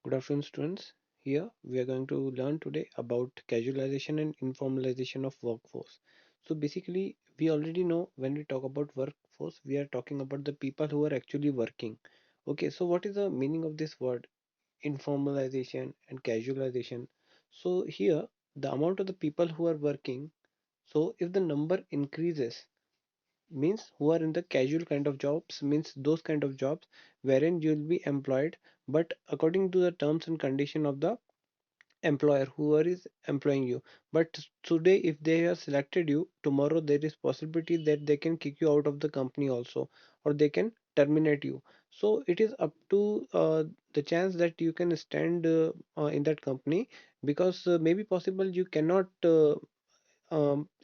Good afternoon, students. Here we are going to learn today about casualization and informalization of workforce. So basically, we already know when we talk about workforce, we are talking about the people who are actually working. Okay, so what is the meaning of this word informalization and casualization? So here, the amount of the people who are working. So if the number increases, means who are in the casual kind of jobs, means those kind of jobs wherein you will be employed but according to the terms and condition of the employer whoever is employing you. But today if they have selected you, tomorrow there is possibility that they can kick you out of the company also, or they can terminate you. So it is up to the chance that you can stand in that company, because maybe possible you cannot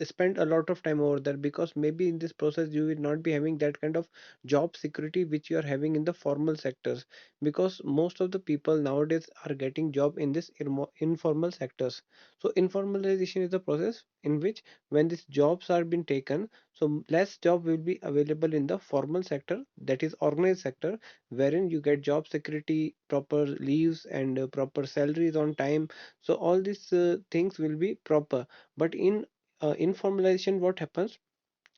spend a lot of time over there, because maybe in this process you will not be having that kind of job security which you are having in the formal sectors, because most of the people nowadays are getting job in this informal sectors. So informalization is the process in which when these jobs are being taken, so less job will be available in the formal sector, that is organized sector, wherein you get job security, proper leaves and proper salaries on time. So all these things will be proper. But in informalization, what happens,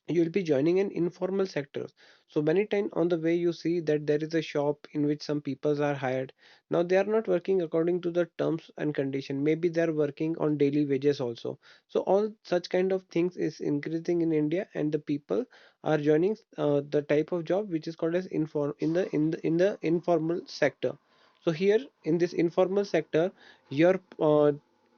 you'll be joining an informal sector. So many times on the way you see that there is a shop in which some people are hired. Now they are not working according to the terms and condition, maybe they are working on daily wages also. So all such kind of things is increasing in India, and the people are joining the type of job which is called as in the informal sector. So here in this informal sector, your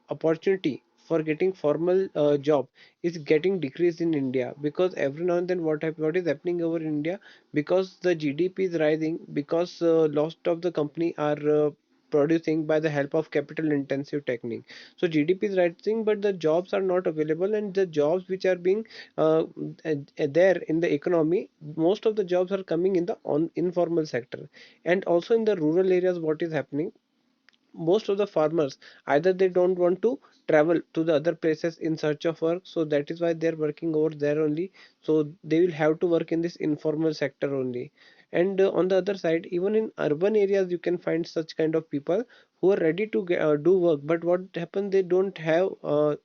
opportunity for getting formal job is getting decreased in India, because every now and then what is happening over in India, because the GDP is rising, because lots of the company are producing by the help of capital intensive technique. So GDP is rising, but the jobs are not available, and the jobs which are being there in the economy, most of the jobs are coming in the informal sector. And also in the rural areas, what is happening, most of the farmers, either they don't want to travel to the other places in search of work, so that is why they're working over there only. So they will have to work in this informal sector only. And on the other side, even in urban areas you can find such kind of people who are ready to do work, but what happens, they don't have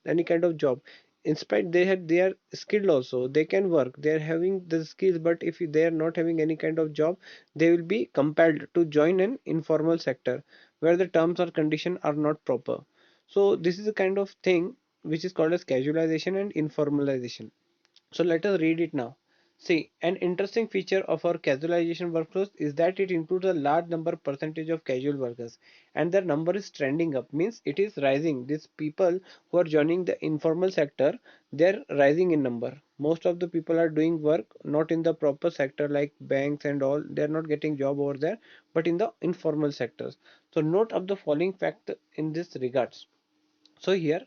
any kind of job. In spite they are skilled also, they can work, they are having the skills, but if they are not having any kind of job, they will be compelled to join an informal sector where the terms or condition are not proper. So this is a kind of thing which is called as casualization and informalization. So let us read it now. See, an interesting feature of our casualization workflows is that it includes a large number percentage of casual workers, and their number is trending up, means it is rising. These people who are joining the informal sector, they're rising in number. Most of the people are doing work not in the proper sector like banks and all, they're not getting job over there, but in the informal sectors. So note of the following fact in this regards. So here,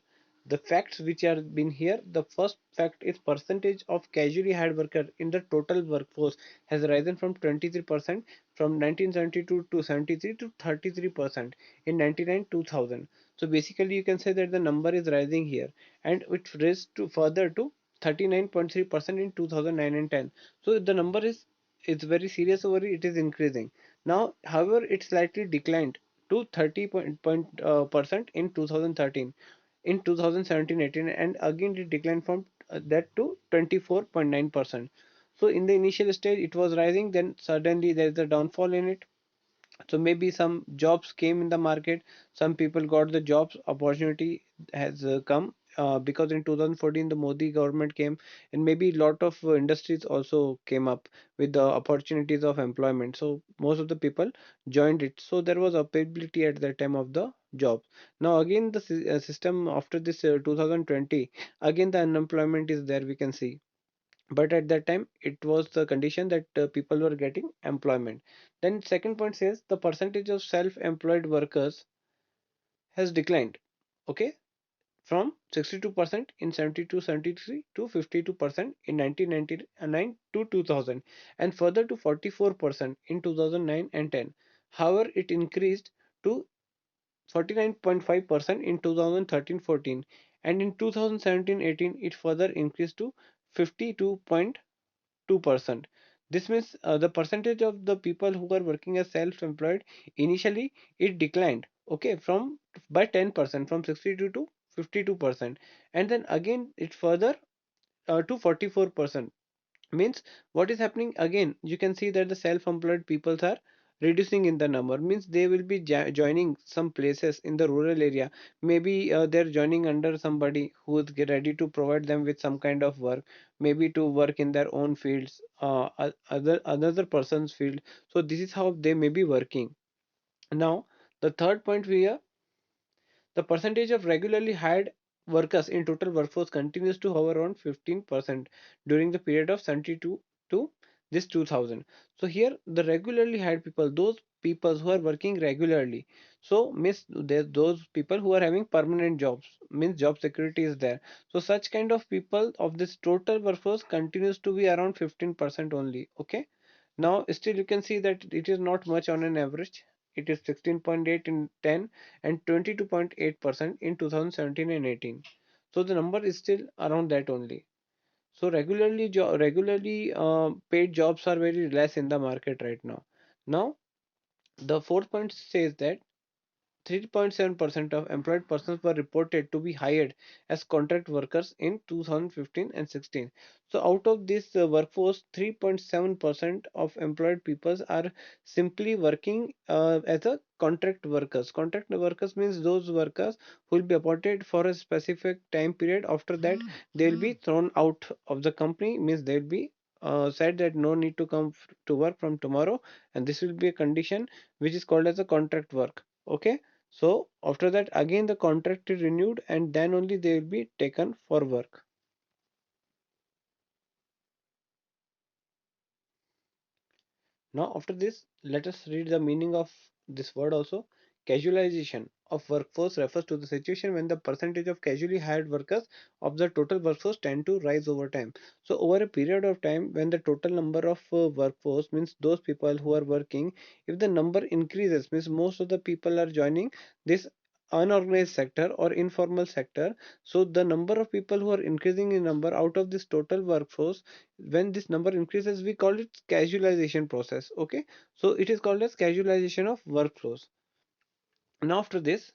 the facts which are been here, the first fact is percentage of casually hired worker in the total workforce has risen from 23% from 1972 to 73 to 33% in 99 2000. So basically you can say that the number is rising here, and it raised to further to 39.3% in 2009 and 10. So the number is it's very serious over it is increasing. Now however it slightly declined to 30% in 2013, in 2017-18, and again it declined from that to 24.9%. So in the initial stage it was rising, then suddenly there is a downfall in it. So maybe some jobs came in the market, some people got the jobs opportunity has come, because in 2014 the Modi government came, and maybe lot of industries also came up with the opportunities of employment, so most of the people joined it, so there was availability at the time of the jobs. Now again the system after this 2020, again the unemployment is there, we can see, but at that time it was the condition that people were getting employment. Then second point says the percentage of self-employed workers has declined, okay, from 62% in 72 73 to 52% in 1999 to 2000, and further to 44% in 2009 and 10. However, it increased to 49.5% in 2013-14, and in 2017-18 it further increased to 52.2%. This means the percentage of the people who are working as self-employed, initially it declined Okay, from by 10%, from 62 to 52%, and then again it further to 44%. Means what is happening again, you can see that the self-employed peoples are reducing in the number. Means they will be joining some places in the rural area. Maybe they're joining under somebody who is ready to provide them with some kind of work, maybe to work in their own fields, other another person's field. So this is how they may be working. Now the third point here, the percentage of regularly hired workers in total workforce continues to hover around 15% during the period of 72 to this 2000. So here the regularly hired people, those people who are working regularly, so means those people who are having permanent jobs, means job security is there. So such kind of people of this total workforce continues to be around 15% only. Okay, now still you can see that it is not much on an average. It is 16.8 in 10 and 22.8% in 2017 and 18. So the number is still around that only. So regularly paid jobs are very less in the market right now. Now the fourth point says that 3.7% of employed persons were reported to be hired as contract workers in 2015 and 16. So, out of this workforce, 3.7% of employed peoples are simply working as a contract workers. Contract workers means those workers who will be appointed for a specific time period. After that, they will be thrown out of the company. Means they will be said that no need to come to work from tomorrow, and this will be a condition which is called as a contract work. Okay, so after that again the contract is renewed and then only they will be taken for work. Now after this let us read the meaning of this word also. Casualization of workforce refers to the situation when the percentage of casually hired workers of the total workforce tend to rise over time. So over a period of time when the total number of workforce means those people who are working, if the number increases means most of the people are joining this unorganized sector or informal sector. So the number of people who are increasing in number out of this total workforce, when this number increases we call it casualization process. Okay, so it is called as casualization of workflows. Now after this,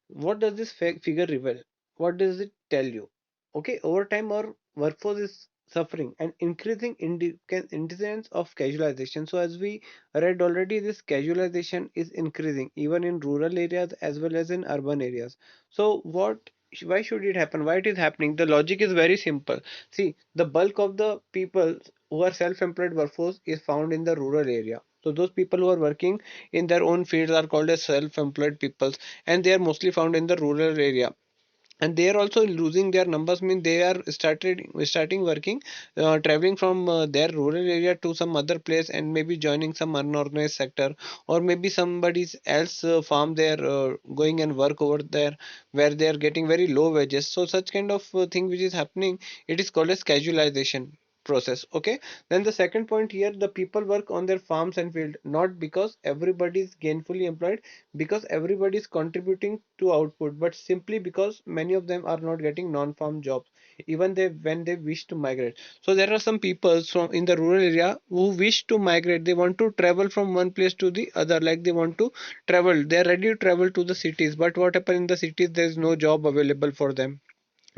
what does this figure reveal? What does it tell you? Okay, over time our workforce is suffering and increasing incidence of casualization. So as we read already, this casualization is increasing even in rural areas as well as in urban areas. So why should it happen? Why it is happening? The logic is very simple. See, the bulk of the people who are self-employed workforce is found in the rural area. So those people who are working in their own fields are called as self-employed people, and they are mostly found in the rural area, and they are also losing their numbers. Mean they are starting working, traveling from their rural area to some other place and maybe joining some unorganized sector, or maybe somebody else farm they are going and work over there where they are getting very low wages. So such kind of thing which is happening, it is called as casualization process. Okay, then the second point here, the people work on their farms and field not because everybody is gainfully employed, because everybody is contributing to output, but simply because many of them are not getting non-farm jobs even they when they wish to migrate. So there are some people from in the rural area who wish to migrate. They want to travel from one place to the other, like they want to travel, they are ready to travel to the cities, but what happens in the cities, there is no job available for them.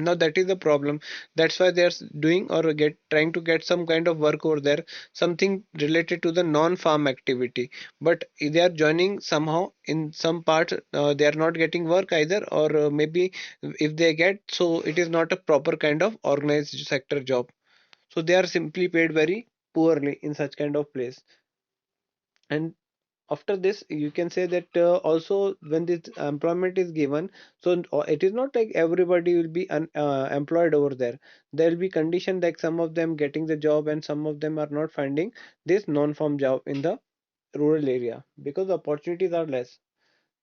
Now that is the problem. That's why they are doing or get trying to get some kind of work over there, something related to the non-farm activity. But they are joining somehow in some part. They are not getting work either, or maybe if they get, so it is not a proper kind of organized sector job. So they are simply paid very poorly in such kind of place. And after this you can say that also when this employment is given, so it is not like everybody will be employed over there. There will be condition like some of them getting the job and some of them are not finding this non-farm job in the rural area because the opportunities are less.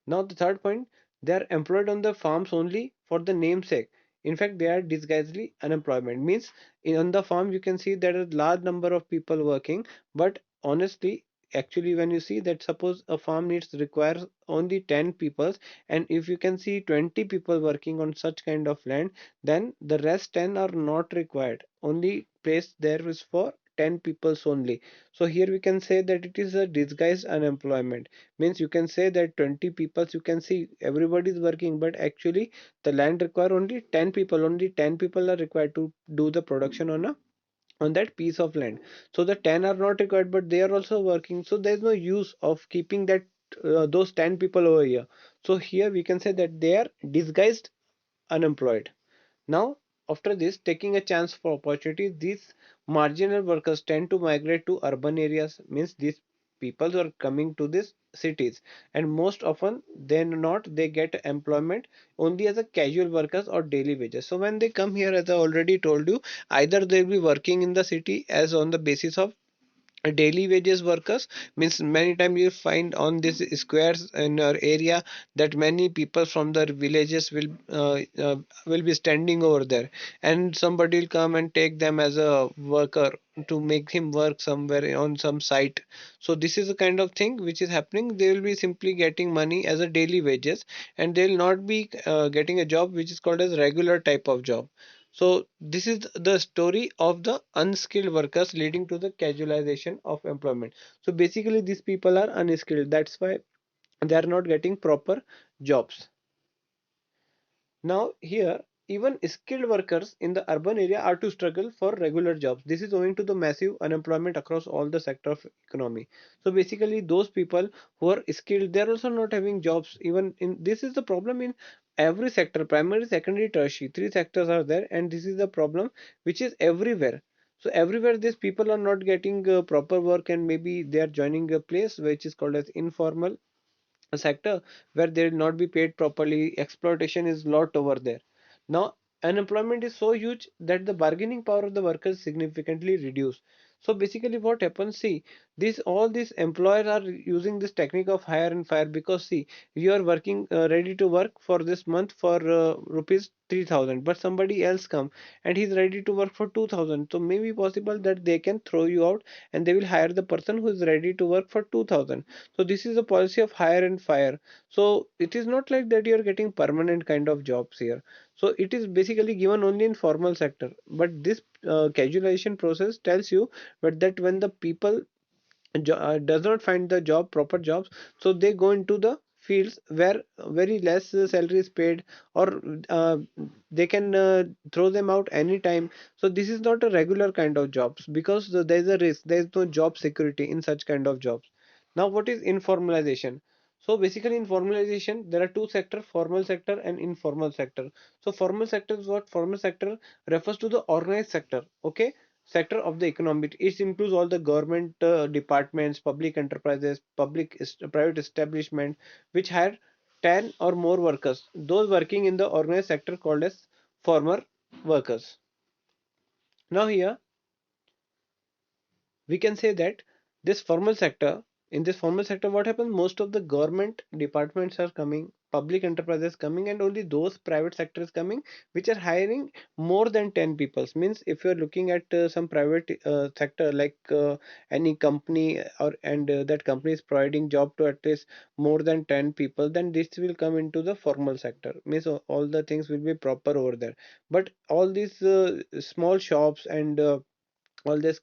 Now the third point, they are employed on the farms only for the namesake. In fact, they are disguisedly unemployment. Means on the farm you can see there are a large number of people working, but honestly, actually when you see that suppose a farm needs requires only 10 people, and if you can see 20 people working on such kind of land, then the rest 10 are not required. Only place there is for 10 peoples only. So here we can say that it is a disguised unemployment. Means you can say that 20 peoples, you can see everybody is working, but actually the land require only 10 people. Only 10 people are required to do the production on that piece of land. So the 10 are not required, but they are also working. So there's no use of keeping that those 10 people over here. So here we can say that they are disguised unemployed. Now, after this, taking a chance for opportunity, these marginal workers tend to migrate to urban areas. Means these people are coming to these cities, and most often than not, they get employment only as a casual workers or daily wages. So when they come here, as I already told you, either they'll be working in the city as on the basis of daily wages workers. Means many times you find on these squares in our area that many people from the villages will be standing over there, and somebody will come and take them as a worker to make him work somewhere on some site. So this is the kind of thing which is happening. They will be simply getting money as a daily wages, and they will not be getting a job which is called as regular type of job. So this is the story of the unskilled workers leading to the casualization of employment. So basically these people are unskilled. That's why they are not getting proper jobs. Now here, even skilled workers in the urban area are to struggle for regular jobs. This is owing to the massive unemployment across all the sector of economy. So basically those people who are skilled, they're also not having jobs. Even in this is the problem in every sector, primary, secondary, tertiary. Three sectors are there, and this is the problem which is everywhere. So everywhere these people are not getting proper work, and maybe they are joining a place which is called as informal a sector where they will not be paid properly. Exploitation is lot over there. Now unemployment is so huge that the bargaining power of the workers significantly reduced. So basically what happens, see, this all these employers are using this technique of hire and fire, because see, you are working ready to work for this month for rupees 3000, but somebody else come and he's ready to work for 2000. So maybe possible that they can throw you out, and they will hire the person who is ready to work for 2000. So this is a policy of hire and fire. So it is not like that you are getting permanent kind of jobs here. So it is basically given only in formal sector. But this casualization process tells you but that when the people does not find the job, proper jobs, so they go into the fields where very less salary is paid, or they can throw them out anytime. So this is not a regular kind of jobs, because there is a risk, there is no job security in such kind of jobs. Now what is informalization? So basically in formalization there are two sector, formal sector and informal sector. So formal sector is what? Formal sector refers to the organized sector, okay, sector of the economy. It includes all the government departments, public enterprises, private establishment which hire 10 or more workers. Those working in the organized sector called as former workers. Now here we can say that this formal sector, in this formal sector what happens, most of the government departments are coming, public enterprises coming, and only those private sectors coming which are hiring more than 10 people. Means if you're looking at some private sector like any company, or and that company is providing job to at least more than 10 people, then this will come into the formal sector. Means all the things will be proper over there. But all these small shops and all this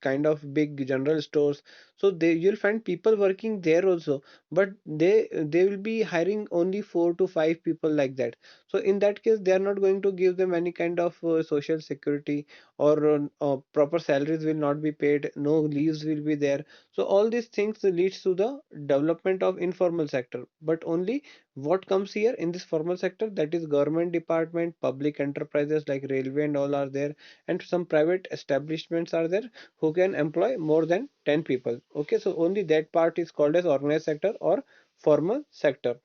kind of big general stores, so they, you'll find people working there also, but they will be hiring only 4 to 5 people like that. So in that case they are not going to give them any kind of social security, or proper salaries will not be paid, no leaves will be there. So all these things leads to the development of informal sector. But only what comes here in this formal sector, that is government department, public enterprises like railway and all are there, and some private establishments are there who can employ more than 10 people. Okay, so only that part is called as organized sector or formal sector,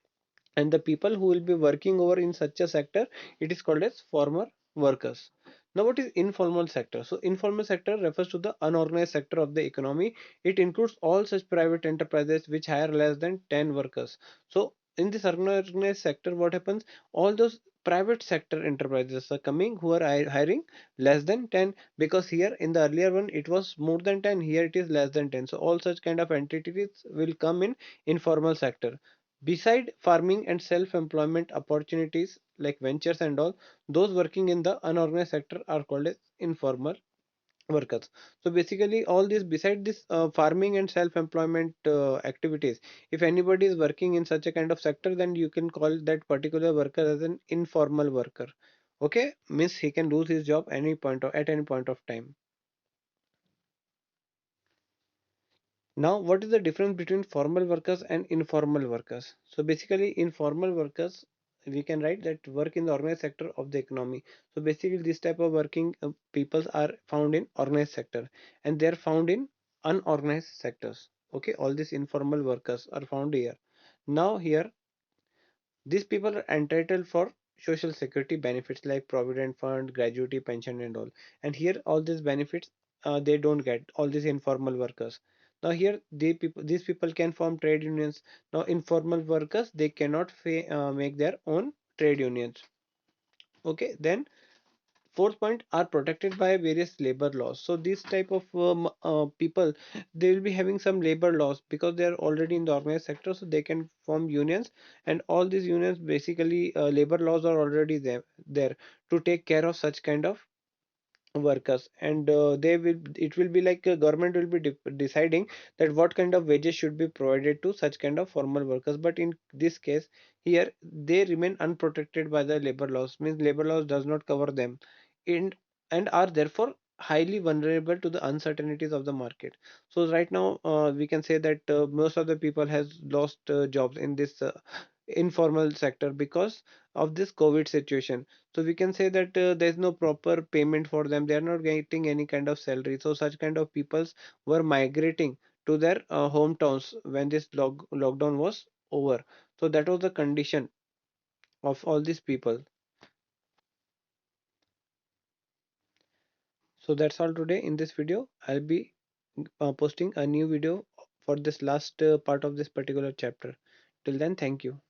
and the people who will be working over in such a sector, it is called as former workers. Now what is informal sector? So informal sector refers to the unorganized sector of the economy. It includes all such private enterprises which hire less than 10 workers. So in this unorganized sector what happens, all those private sector enterprises are coming who are hiring less than 10, because here in the earlier one it was more than 10, here it is less than 10. So all such kind of entities will come in informal sector. Beside farming and self-employment opportunities like ventures and all, those working in the unorganized sector are called as informal workers. So basically all this, beside this farming and self-employment activities, if anybody is working in such a kind of sector, then you can call that particular worker as an informal worker. Okay, means he can lose his job any point of, at any point of time. Now, what is the difference between formal workers and informal workers? So basically, informal workers, we can write that work in the organized sector of the economy. So basically, this type of working peoples are found in organized sector, and they are found in unorganized sectors. Okay, all these informal workers are found here. Now here, these people are entitled for social security benefits like provident fund, gratuity, pension, and all. And here, all these benefits they don't get. All these informal workers. Now here, these people can form trade unions. Now informal workers, they cannot make their own trade unions. Okay, then fourth point, are protected by various labor laws. So this type of people, they will be having some labor laws because they are already in the organized sector, so they can form unions. And all these unions, basically labor laws are already there to take care of such kind of workers. And they will, it will be like government will be deciding that what kind of wages should be provided to such kind of formal workers. But in this case, here they remain unprotected by the labor laws, means labor laws does not cover them, and and are therefore highly vulnerable to the uncertainties of the market. So right now we can say that most of the people has lost jobs in this informal sector because of this COVID situation. So we can say that there is no proper payment for them, they are not getting any kind of salary. So such kind of peoples were migrating to their hometowns when this lockdown was over. So that was the condition of all these people. So that's all today in this video. I'll be posting a new video for this last part of this particular chapter. Till then, thank you.